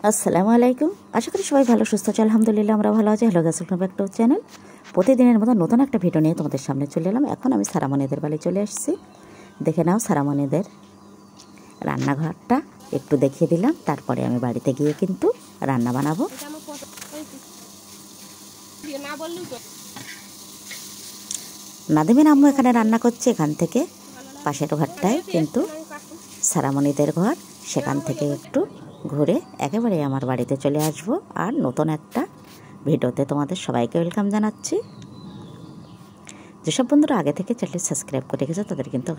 আসসালামু আলাইকুম। আশা করি সবাই ভালো সুস্থ আছে। আলহামদুলিল্লাহ আমরা ভালো আছি। Hello guys, welcome back to channel. প্রতিদিনের মতো নতুন একটা ভিডিও নিয়ে তোমাদের সামনে চলে এলাম। এখন আমি সারামণিদের বাড়ি চলে এসেছি। দেখে নাও সারামণিদের রান্নাঘরটা একটু দেখিয়ে দিলাম। তারপরে আমি বাড়িতে গিয়ে কিন্তু রান্না বানাবো। নাদিমের আম্মু এখানে রান্না করছে। এখান থেকে পাশের ঘরটায় কিন্তু সারামণিদের ঘর। সেখান থেকে একটু ঘুরে একেবারে আমার বাড়িতে চলে আসব। আর নতুন একটা ভিডিওতে তোমাদের সবাইকে ওয়েলকাম জানাচ্ছি। যেসব বন্ধুরা আগে থেকে চ্যানেলটি সাবস্ক্রাইব করে রেখেছে তাদের কিন্তু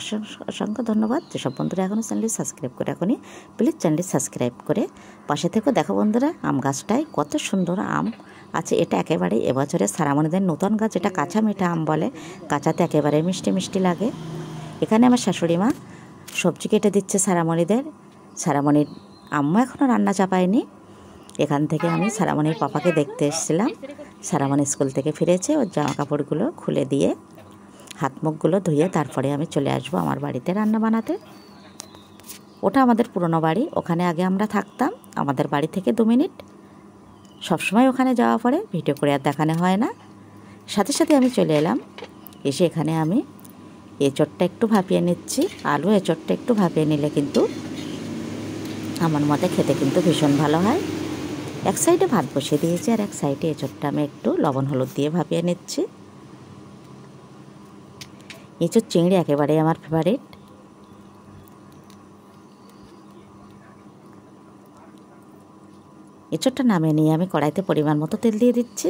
অসংখ্য ধন্যবাদ। যেসব বন্ধুরা এখনও চ্যানেলটি সাবস্ক্রাইব করে এখনই প্লিজ চ্যানেলটি সাবস্ক্রাইব করে পাশে থেকে দেখো বন্ধুরা, আম গাছটায় কত সুন্দর আম আছে। এটা একেবারে এবছরে সারামণিদের নতুন গাছ। এটা কাঁচা মিঠা আম বলে। কাঁচাতে একেবারে মিষ্টি মিষ্টি লাগে। এখানে আমার শাশুড়ি মা সবজি কেটে দিচ্ছে সারামণিদের। সারামণির আম্মু এখনও রান্না চাপায়নি। এখান থেকে আমি সারামণির পাপাকে দেখতে এসেছিলাম। সারামণি স্কুল থেকে ফিরেছে। ওর জামা কাপড়গুলো খুলে দিয়ে হাত মুখগুলো ধুয়ে তারপরে আমি চলে আসবো আমার বাড়িতে রান্না বানাতে। ওটা আমাদের পুরনো বাড়ি। ওখানে আগে আমরা থাকতাম। আমাদের বাড়ি থেকে 2 মিনিট। সবসময় ওখানে যাওয়া পড়ে, ভিডিও করে আর দেখানো হয় না। সাথে সাথে আমি চলে এলাম। এসে এখানে আমি এঁচোড়টা একটু ভাপিয়ে নিচ্ছি। আলু এঁচোড়টা একটু ভাপিয়ে নিলে কিন্তু আমার মতে খেতে কিন্তু ভীষণ ভালো হয়। এক সাইডে ভাত বসিয়ে দিয়েছি আর এক সাইডে এঁচোড়টা আমি একটু লবণ হলুদ দিয়ে ভাপিয়ে নিচ্ছি। এঁচোড় চিংড়ি একেবারেই আমার ফেভারিট। এঁচোড়টা নামিয়ে নিয়ে আমি কড়াইতে পরিমাণ মতো তেল দিয়ে দিচ্ছি।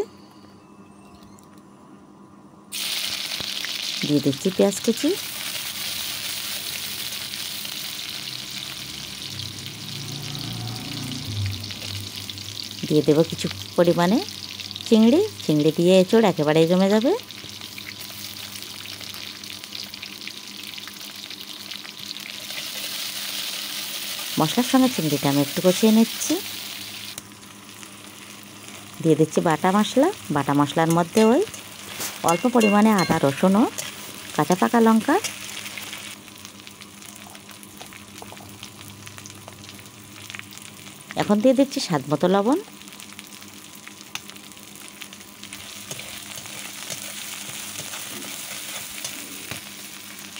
দিয়ে দিচ্ছি পেঁয়াজ কুচি। দিয়ে দেবো কিছু পরিমাণে চিংড়ি। চিংড়ি দিয়ে এঁচোড় একেবারেই জমে যাবে। মশলার সঙ্গে চিংড়িটা আমি একটু কষিয়ে নিচ্ছি। দিয়ে দিচ্ছি বাটা মশলা। বাটা মশলার মধ্যে ওই অল্প পরিমাণে আদা রসুন ও কাঁচা পাকা লঙ্কা। এখন দিয়ে দিচ্ছি স্বাদ মতো লবণ।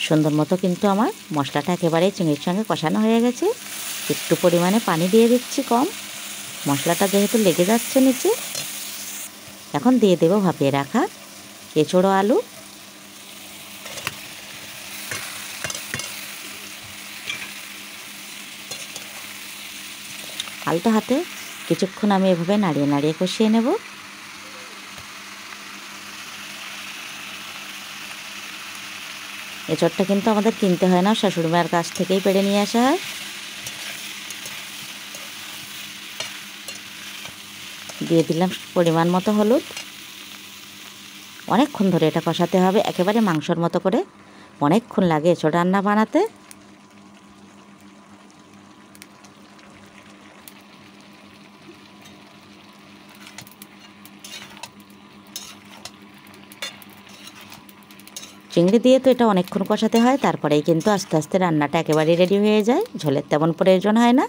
সুন্দর মতো কিন্তু আমার মশলাটা একেবারেই চিংড়ির সঙ্গে কষানো হয়ে গেছে। একটু পরিমাণে পানি দিয়ে দিচ্ছি কম, মশলাটা যেহেতু লেগে যাচ্ছে নিচে। এখন দিয়ে দেবো ভাপিয়ে রাখা এঁচোড় আলু। আলতো হাতে কিছুক্ষণ আমি এভাবে নাড়িয়ে নাড়িয়ে কষিয়ে নেব। এঁচোড়টা কিন্তু আমাদের কিনতে হয় না, শাশুড়ি মায়ের কাছ থেকেই পেড়ে নিয়ে আসা হয়। দিয়ে দিলাম পরিমাণ মতো হলুদ। অনেকক্ষণ ধরে এটা কষাতে হবে, একেবারে মাংসর মতো করে। অনেকক্ষণ লাগে এঁচোড় রান্না বানাতে। চিংড়ি দিয়ে তো এটা অনেকক্ষণ কষাতে হয়, তারপরেই কিন্তু আস্তে আস্তে রান্নাটা একেবারেই রেডি হয়ে যায়। ঝোলের তেমন প্রয়োজন হয় না।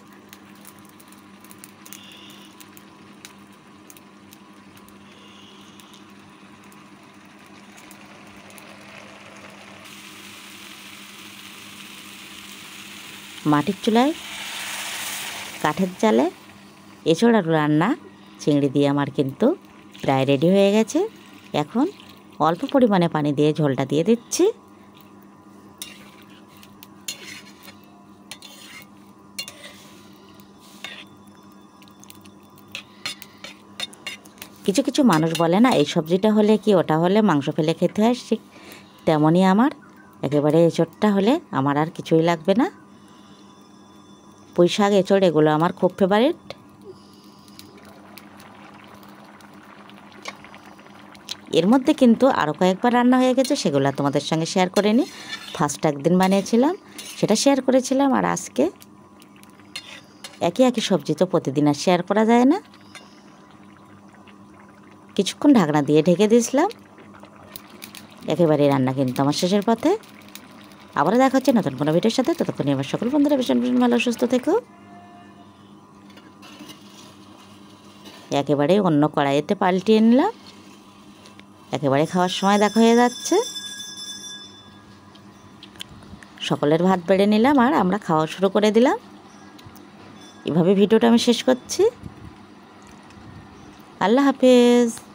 মাটির চুলায় কাঠের জালে এঁচোড় আর রান্না চিংড়ি দিয়ে আমার কিন্তু প্রায় রেডি হয়ে গেছে। এখন অল্প পরিমাণে পানি দিয়ে ঝোলটা দিয়ে দিচ্ছি। কিছু কিছু মানুষ বলে না, এই সবজিটা হলে কি ওটা হলে মাংস ফেলে খেতে হয়, ঠিক তেমনই আমার একেবারে এঁচোড়টা হলে আমার আর কিছুই লাগবে না। পুঁই শাক এঁচোড় এগুলো আমার খুব ফেভারিট। এর মধ্যে কিন্তু আরও কয়েকবার রান্না হয়ে গেছে, সেগুলো তোমাদের সঙ্গে শেয়ার করে নিই। ফার্স্ট একদিন বানিয়েছিলাম, সেটা শেয়ার করেছিলাম। আর আজকে একই একই সবজি তো প্রতিদিন আর শেয়ার করা যায় না। কিছুক্ষণ ঢাকনা দিয়ে ঢেকে দিয়েছিলাম। একেবারে রান্না কিন্তু আমার শেষের পথে। আবারও দেখা হচ্ছে নতুন কোনো ভিডিওর সাথে। ততক্ষণে আমার সকল বন্ধুরা ভীষণ ভীষণ ভালো সুস্থ থেকো। একেবারে অন্য কড়াইতে পাল্টিয়ে নিলাম। একেবারে খাওয়ার সময় দেখা হয়ে যাচ্ছে। সকলের ভাত বেড়ে নিলাম আর আমরা খাওয়া শুরু করে দিলাম। এভাবে ভিডিওটা আমি শেষ করছি। আল্লাহ হাফেজ।